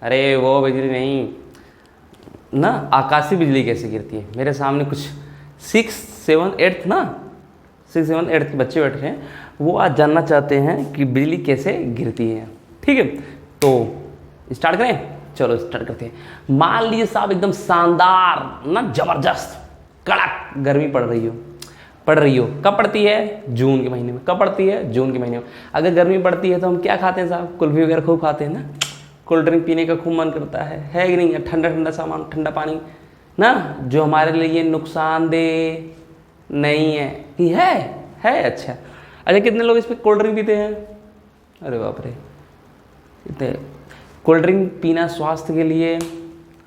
अरे वो बिजली नहीं ना, आकाशीय बिजली कैसे गिरती है। मेरे सामने कुछ 6, 7, 8 ना 6, 7, 8 के बच्चे बैठे हैं, वो आज जानना चाहते हैं कि बिजली कैसे गिरती है। ठीक है, तो स्टार्ट करें। चलो स्टार्ट करते हैं। मान लीजिए साहब एकदम शानदार ना जबरदस्त कड़क गर्मी पड़ रही हो। कब पड़ती है? जून के महीने में। कब पड़ती है? जून के महीने में। अगर गर्मी पड़ती है तो हम क्या खाते हैं साहब? कुल्फी वगैरह खूब खाते हैं ना, कोल्ड ड्रिंक पीने का खूब मन करता है कि नहीं? ठंडा ठंडा सामान, ठंडा पानी ना, जो हमारे लिए नुकसानदेह नहीं है कि है। अच्छा कितने लोग इस पर कोल्ड ड्रिंक पीते हैं? अरे बाप रे, इतने। कोल्ड ड्रिंक पीना स्वास्थ्य के लिए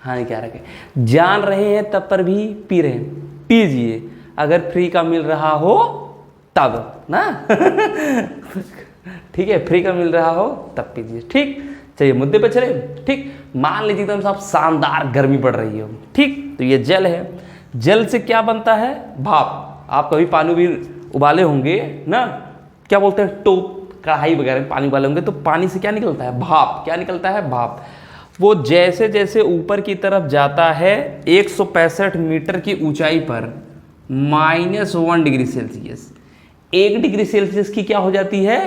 हानिकारक है, जान रहे हैं तब पर भी पी रहे हैं। पीजिए अगर फ्री का मिल रहा हो तब ना ठीक है, फ्री का मिल रहा हो तब पीजिए। ठीक, चलिए मुद्दे पे चले। ठीक, मान लीजिए एकदम साहब शानदार गर्मी पड़ रही हो। ठीक, तो ये जल है। जल से क्या बनता है? भाप। आप कभी पानी भी उबाले होंगे ना, क्या बोलते हैं, टोप कढ़ाई वगैरह में पानी उबाले होंगे, तो पानी से क्या निकलता है? भाप। क्या निकलता है? भाप। वो जैसे जैसे ऊपर की तरफ जाता है 165 मीटर की ऊंचाई पर -1 डिग्री सेल्सियस, 1 डिग्री सेल्सियस की क्या हो जाती है?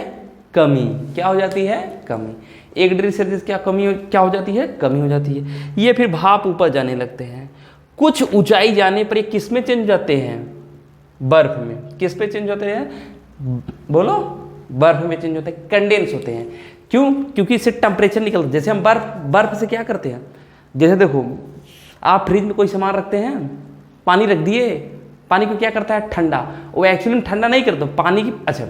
कमी। क्या हो जाती है? कमी। 1 डिग्री सेल्सियस क्या हो जाती है? कमी हो जाती है। ये फिर भाप ऊपर जाने लगते हैं। कुछ ऊंचाई जाने पर ये किस में चेंज जाते हैं? बर्फ में। किस पे चेंज होते हैं? बोलो, बर्फ में चेंज होते हैं, कंडेंस होते हैं। क्यों? क्योंकि इससे टेम्परेचर निकलता है। जैसे हम बर्फ से क्या करते हैं, जैसे देखो आप फ्रिज में कोई सामान रखते हैं, पानी रख दिए, पानी को क्या करता है? ठंडा। वो एक्चुअली में ठंडा नहीं करता पानी की। अच्छा,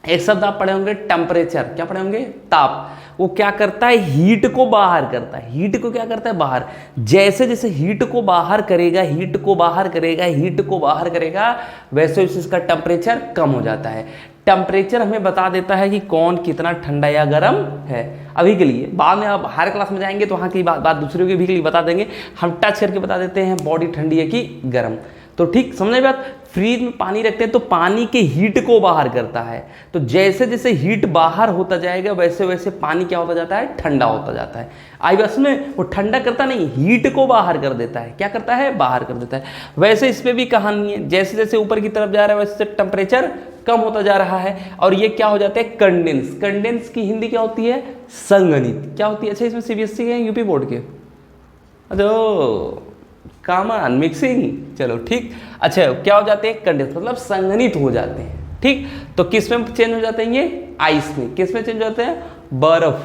एक शब्द आप पढ़े होंगे टेम्परेचर। क्या पढ़े होंगे? ताप। वो क्या करता है? हीट को बाहर करता है। हीट को क्या करता है? बाहर। जैसे जैसे हीट को बाहर करेगा, वैसे वैसे इसका टेम्परेचर कम हो जाता है। टेम्परेचर हमें बता देता है कि कौन कितना ठंडा या गर्म है। अभी के लिए, बाद में आप हायर क्लास में जाएंगे तो वहाँ की बात दूसरे के भी बता देंगे। हम टच करके बता देते हैं बॉडी ठंडी है कि गर्म। तो ठीक समझे बात। फ्रीज में पानी रखते हैं तो पानी के हीट को बाहर करता है। तो जैसे जैसे हीट बाहर होता जाएगा वैसे वैसे पानी क्या होता जाता है? ठंडा होता जाता है। आई बस में, वो ठंडा करता नहीं, हीट को बाहर कर देता है। क्या करता है? बाहर कर देता है। वैसे इसमें भी कहानी है, जैसे जैसे ऊपर की तरफ जा रहा है वैसे टेम्परेचर कम होता जा रहा है और ये क्या हो जाता है? कंडेंस। कंडेंस की हिंदी क्या होती है? संघनित। क्या होती है? अच्छा, इसमें सीबीएसई के यूपी बोर्ड के? अच्छा, कॉमन मिक्सिंग। चलो ठीक। अच्छा, क्या हो जाते हैं? कंडेंस, मतलब संघनित हो जाते हैं। ठीक, तो किस में चेंज हो जाते हैं ये? आइस में। किस में चेंज होते हैं? बर्फ।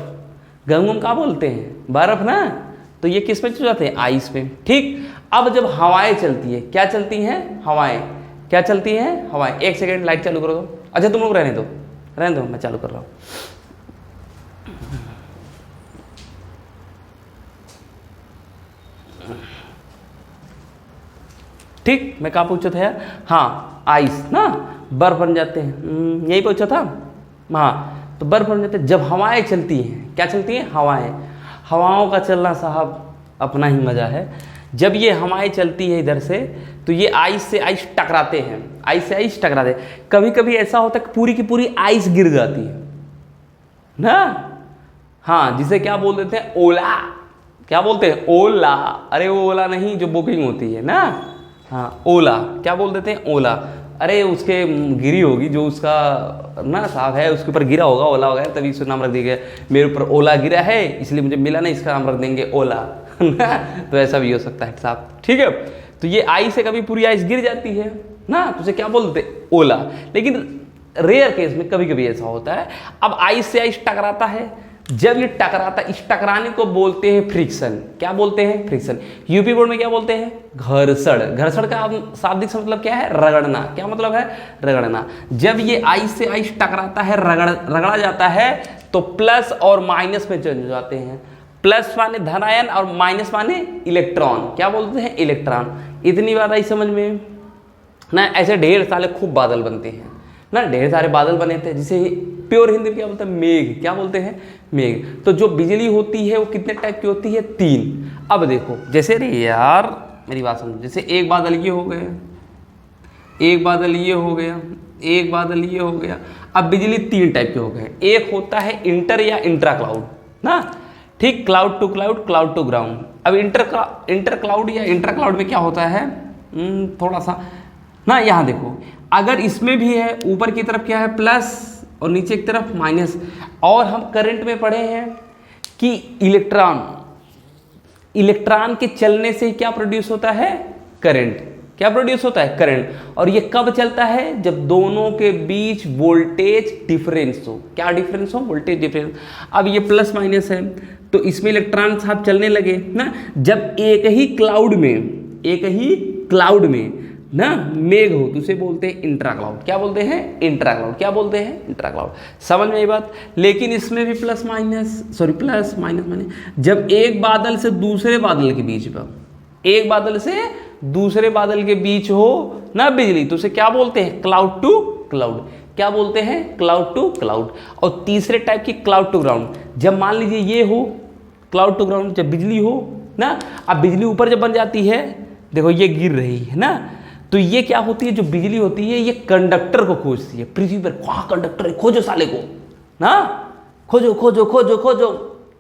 गंगम क्या बोलते हैं? बर्फ ना। तो ये किस में चेंज हो जाते हैं? आइस में। ठीक, अब जब हवाएं चलती है, क्या चलती हैं? हवाएं। क्या चलती हैं? हवाएं। एक सेकेंड लाइट चालू करो। अच्छा तुम लोग रहने दो, मैं चालू कर रहा हूँ। ठीक, मैं कहाँ पूछा था? हाँ, आइस ना, बर्फ बन जाते हैं। यही पूछा था। हाँ, तो बर्फ बन जाते हैं जब हवाएं चलती हैं। क्या चलती हैं? हवाएं। हवाओं का चलना साहब अपना ही मजा है। जब ये हवाएं चलती है इधर से तो ये आइस से आइस टकराते हैं। आइस से आइस टकराते हैं। कभी कभी ऐसा होता है कि पूरी की पूरी आइस गिर जाती है ना। हाँ, जिसे क्या बोल देते हैं? ओला। क्या बोलते हैं? ओला। अरे वो ओला नहीं जो बुकिंग होती है ना। हाँ, ओला। क्या बोल देते हैं? ओला। अरे उसके गिरी होगी, जो उसका ना साहब है उसके ऊपर गिरा होगा, ओला वगैरह, तभी उसका नाम रख दिया गया। मेरे ऊपर ओला गिरा है इसलिए मुझे मिला नहीं, इसका नाम रख देंगे ओला तो ऐसा भी हो सकता है साहब। ठीक है, तो ये आइस से कभी पूरी आइस गिर जाती है ना, तो उसे क्या बोलते हैं? ओला। लेकिन रेयर केस में कभी कभी ऐसा होता है। अब आइस से आइस टकराता है, जब ये टकराता, इस टकराने को बोलते हैं फ्रिक्शन। क्या बोलते हैं? फ्रिक्शन। यूपी बोर्ड में क्या बोलते हैं? घर्षण। घर्षण का शाब्दिक मतलब क्या है? रगड़ना। क्या मतलब है? रगड़ना। जब ये आइस से आइस टकराता है, रगड़ा जाता है, तो प्लस और माइनस में चेंज हो जाते हैं। प्लस माने धनायन और माइनस माने इलेक्ट्रॉन। क्या बोलते हैं? इलेक्ट्रॉन। इतनी बात आई समझ में ना। ऐसे ढेर सारे खूब बादल बनते हैं ना, ढेर सारे बादल बने थे, जिसे प्योर हिंदी में क्या बोलते हैं? मेघ। क्या बोलते हैं? मेघ। तो जो बिजली होती है वो कितने टाइप की होती है? 3। अब देखो, जैसे रे यार मेरी बात समझो, जैसे एक बादल ये हो गया, एक बादल ये हो गया, एक बादल ये हो गया। अब बिजली 3 टाइप के हो गए। एक होता है इंटर या इंट्रा क्लाउड ना। ठीक, cloud to cloud, cloud to ground. अब इंटर क्लाउड या इंटर क्लाउड में क्या होता है, थोड़ा सा ना यहाँ देखो, अगर इसमें भी है ऊपर की तरफ क्या है प्लस और नीचे की तरफ माइनस, और हम करंट में पढ़े हैं कि इलेक्ट्रॉन के चलने से क्या प्रोड्यूस होता है, करंट। क्या प्रोड्यूस होता है, करंट। और ये कब चलता है, जब दोनों के बीच वोल्टेज डिफरेंस हो। क्या डिफरेंस हो, वोल्टेज डिफरेंस। अब ये प्लस माइनस है तो इसमें इलेक्ट्रॉन साहब चलने लगे ना, जब एक ही क्लाउड में ना मेघ हो तो उसे बोलते हैं इंट्रा क्लाउड। क्या बोलते हैं, इंट्रा क्लाउड। क्या बोलते हैं, इंट्रा क्लाउड। समझ में आई बात। लेकिन इसमें भी प्लस माइनस जब एक बादल से दूसरे बादल के बीच हो ना बिजली, तो उसे क्या बोलते हैं, क्लाउड टू क्लाउड। क्या बोलते हैं, क्लाउड टू क्लाउड। और तीसरे टाइप की क्लाउड टू ग्राउंड। जब मान लीजिए ये हो क्लाउड टू ग्राउंड, जब बिजली हो ना, अब बिजली ऊपर जब बन जाती है, देखो ये गिर रही है ना, तो ये क्या होती है, जो बिजली होती है ये कंडक्टर को खोजती है। पृथ्वी पर कहाँ कंडक्टर है, खोजो साले को ना, खोजो खोजो खोजो खोजो।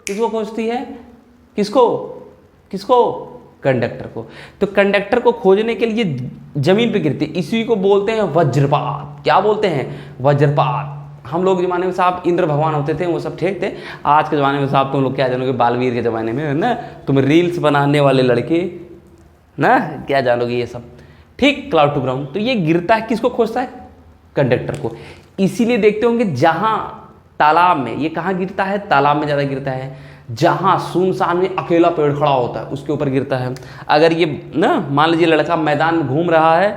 किसको खोजती है, किसको कंडक्टर को। तो कंडक्टर को खोजने के लिए जमीन पे गिरती है, इसी को बोलते हैं वज्रपात। क्या बोलते हैं, वज्रपात। हम लोग जमाने में साहब इंद्र भगवान होते थे, वो सब ठीक थे। आज के ज़माने में साहब तुम लोग क्या जानोगे, बालवीर के ज़माने में है ना, तुम रील्स बनाने वाले लड़के ना क्या जानोगे ये सब। ठीक, क्लाउड टू ग्राउंड। तो ये गिरता है, किसको खोजता है, कंडक्टर को। इसीलिए देखते होंगे जहां तालाब में, ये कहाँ गिरता है, तालाब में ज़्यादा गिरता है। जहां सुनसान में अकेला पेड़ खड़ा होता है उसके ऊपर गिरता है। अगर ये ना मान लीजिए लड़का मैदान में घूम रहा है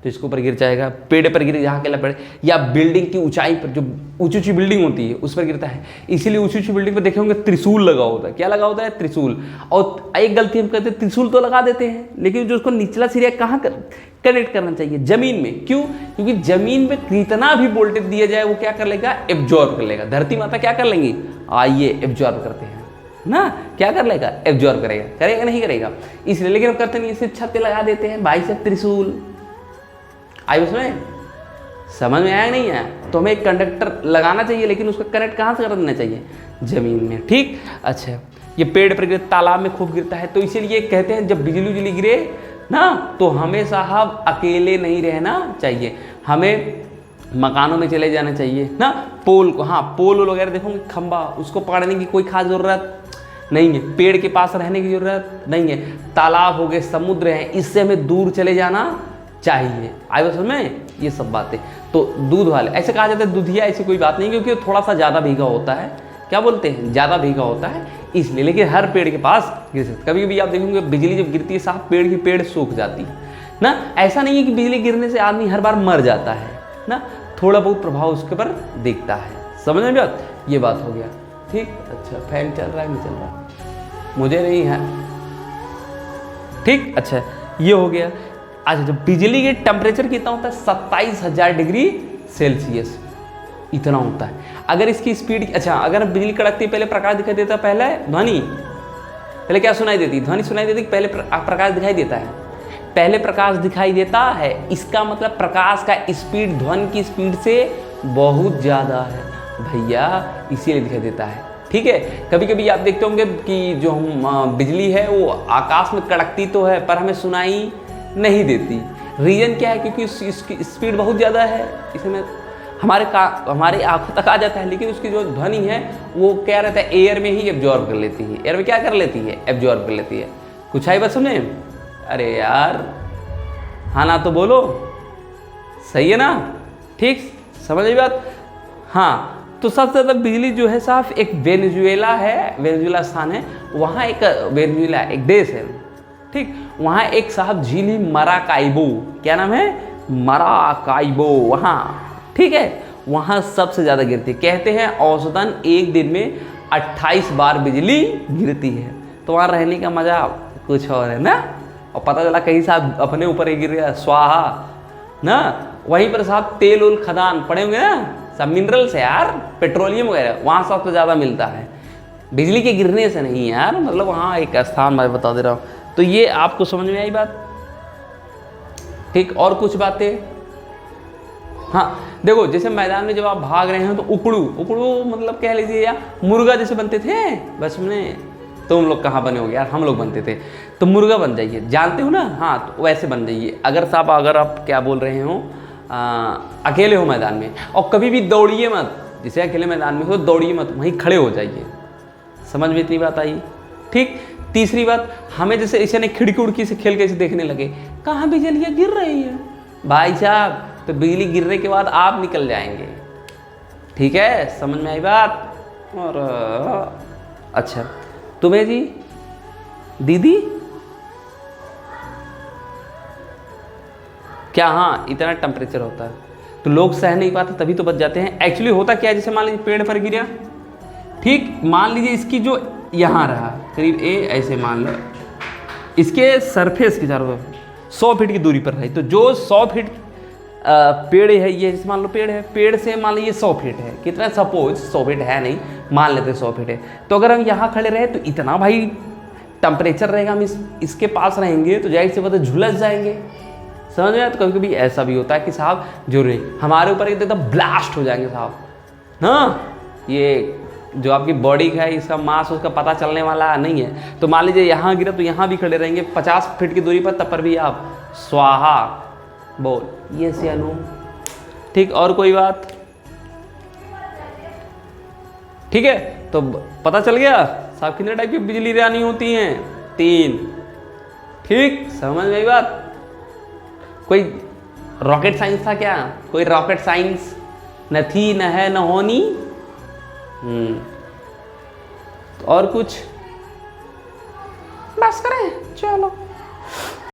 तो इसके ऊपर गिर जाएगा, पेड़ पर गिरे जहाँ अकेला पेड़, या बिल्डिंग की ऊंचाई पर, जो ऊंची ऊंची बिल्डिंग होती है उस पर गिरता है। इसीलिए ऊंची ऊंची बिल्डिंग पर देखे होंगे त्रिशूल लगा होता है। क्या लगा होता है, त्रिशूल। और एक गलती हम करते हैं, त्रिशूल तो लगा देते हैं लेकिन जो उसको निचला सिरा कहाँ कनेक्ट करना चाहिए, जमीन में। क्यों, क्योंकि जमीन में कितना भी वोल्टेज दिया जाए वो क्या कर लेगा, एब्जॉर्ब कर लेगा। धरती माता क्या कर लेंगी, आइए एब्जॉर्ब करते हैं ना, क्या कर लेगा, एब्जॉर्ब करेगा नहीं करेगा, इसलिए। लेकिन हम करते नहीं, इसे छत पे लगा देते हैं भाई से त्रिशूल। आई उसमें समझ में आया नहीं आया। तो हमें एक कंडक्टर लगाना चाहिए, लेकिन उसका कनेक्ट कहाँ से कर देना चाहिए, जमीन में। ठीक, अच्छा। ये पेड़ पर गिरे, तालाब में खूब गिरता है, तो इसीलिए कहते हैं जब बिजली गिरे ना, तो हमें साहब अकेले नहीं रहना चाहिए, हमें मकानों में चले जाना चाहिए ना। पोल को, हाँ पोल वगैरह देखोगे, खंबा, उसको पकड़ने की कोई खास ज़रूरत नहीं है, पेड़ के पास रहने की ज़रूरत नहीं है। तालाब हो गए, समुद्र है, इससे हमें दूर चले जाना चाहिए। आए बस में ये सब बातें। तो दूध वाले, ऐसे कहा जाता है दूधिया, ऐसी कोई बात नहीं, क्योंकि थोड़ा सा ज़्यादा भीगा होता है। क्या बोलते हैं, ज़्यादा भीगा होता है इसलिए। लेकिन हर पेड़ के पास गिर सकता। कभी कभी आप देखेंगे बिजली जब गिरती है साहब, पेड़ की पेड़ सूख जाती है ना। ऐसा नहीं है कि बिजली गिरने से आदमी हर बार मर जाता है ना, थोड़ा बहुत प्रभाव उसके ऊपर दिखता है। समझ में बात, ये बात हो गया। ठीक, अच्छा। फैन चल रहा है, नहीं चल रहा, मुझे नहीं है। ठीक, अच्छा, ये हो गया। अच्छा, जब बिजली के टेम्परेचर कितना होता है, 27,000 डिग्री सेल्सियस, इतना होता है। अगर इसकी स्पीड, अच्छा, अगर बिजली कड़कती है पहले प्रकाश दिखाई देता है, पहले ध्वनि, पहले क्या सुनाई देती, ध्वनि सुनाई देती, पहले प्रकाश दिखाई देता है, पहले प्रकाश दिखाई देता है। इसका मतलब प्रकाश का स्पीड ध्वनि की स्पीड से बहुत ज़्यादा है भैया, इसीलिए दिखाई देता है। ठीक है, कभी कभी आप देखते होंगे कि जो बिजली है वो आकाश में कड़कती तो है पर हमें सुनाई नहीं देती। रीजन क्या है, क्योंकि इसकी स्पीड बहुत ज़्यादा है, इसमें हमारे आंखों तक आ जाता है, लेकिन उसकी जो ध्वनि है वो क्या रहता है, एयर में ही एब्जॉर्ब कर लेती है। एयर में क्या कर लेती है, एब्जॉर्ब कर लेती है। कुछ आई बात समझे, अरे यार हाँ ना तो बोलो, सही है ना। ठीक, समझ आई बात। हाँ, तो सबसे ज़्यादा बिजली जो है साहब एक वेनेजुएला है, वेनेजुएला स्थान है, वहाँ एक वेनेजुएला एक देश है। ठीक, वहाँ एक साहब झील ही मराकाइबो, क्या नाम है, मराकाइबो, वहाँ। ठीक है, वहाँ सबसे ज़्यादा गिरती है। कहते हैं औसतन एक दिन में 28 बार बिजली गिरती है। तो वहाँ रहने का मज़ा कुछ और है ना। और पता चला कहीं साहब अपने ऊपर ही गिर गया, स्वाहा ना। वहीं पर साहब तेल उल खदान पड़े होंगे ना, सब मिनरल्स है यार, पेट्रोलियम वगैरह, वहाँ सबसे ज़्यादा मिलता है। बिजली के गिरने से नहीं यार, मतलब वहाँ एक स्थान मैं बता दे रहा हूँ। तो ये आपको समझ में आई बात। ठीक, और कुछ बातें। हाँ देखो, जैसे मैदान में जब आप भाग रहे हैं तो उकड़ू मतलब कह लीजिए, या मुर्गा जैसे बनते थे बस में, तुम लोग कहाँ बने होगे यार, हम लोग बनते थे। तो मुर्गा बन जाइए, जानते हो ना, हाँ तो वैसे बन जाइए। अगर आप क्या बोल रहे हो, अकेले हो मैदान में, और कभी भी दौड़िए मत, जैसे अकेले मैदान में हो दौड़िए मत, वहीं खड़े हो जाइए। समझ में इतनी बात आई? ठीक। तीसरी बात, हमें जैसे ऐसे नहीं खिड़की उड़की से खेल के ऐसे देखने लगे, कहाँ बिजलियाँ गिर रही है भाई साहब, तो बिजली गिरने के बाद आप निकल जाएंगे। ठीक है, समझ में आई बात? और अच्छा, तुम्हें जी दीदी क्या, हाँ इतना टेम्परेचर होता है तो लोग सह नहीं पाते, तभी तो बच जाते हैं। एक्चुअली होता क्या है, जैसे मान लीजिए पेड़ पर गिरा, ठीक, मान लीजिए इसकी जो यहाँ रहा करीब ऐसे मान लो, इसके सरफेस के चारों 100 फीट की दूरी पर रही, तो जो 100 फीट पेड़ है, ये जैसे मान लो पेड़ है, पेड़ से मान लीजिए 100 फीट है, कितना, सपोज 100 फीट है नहीं, मान लेते 100 फीट है, तो अगर हम यहाँ खड़े रहे तो इतना भाई टेम्परेचर रहेगा, हम इसके पास रहेंगे तो जाहिर सी बात है झुलस जाएंगे। समझ में? तो कभी कभी ऐसा भी होता है कि साहब जो रहे हमारे ऊपर एकदम ब्लास्ट हो जाएंगे साहब, हाँ ये जो आपकी बॉडी का है, इसका मास उसका पता चलने वाला नहीं है। तो मान लीजिए यहाँ गिरा तो यहाँ भी खड़े रहेंगे 50 फीट की दूरी पर, तब पर भी आप स्वाहा बोल, ये से अनु। ठीक, और कोई बात? ठीक है, तो पता चल गया साहब कितने टाइप की बिजली रानी होती हैं, 3। ठीक, समझ में आई बात? कोई रॉकेट साइंस था क्या? कोई रॉकेट साइंस न थी, न है, न होनी। तो और कुछ बस करें, चलो।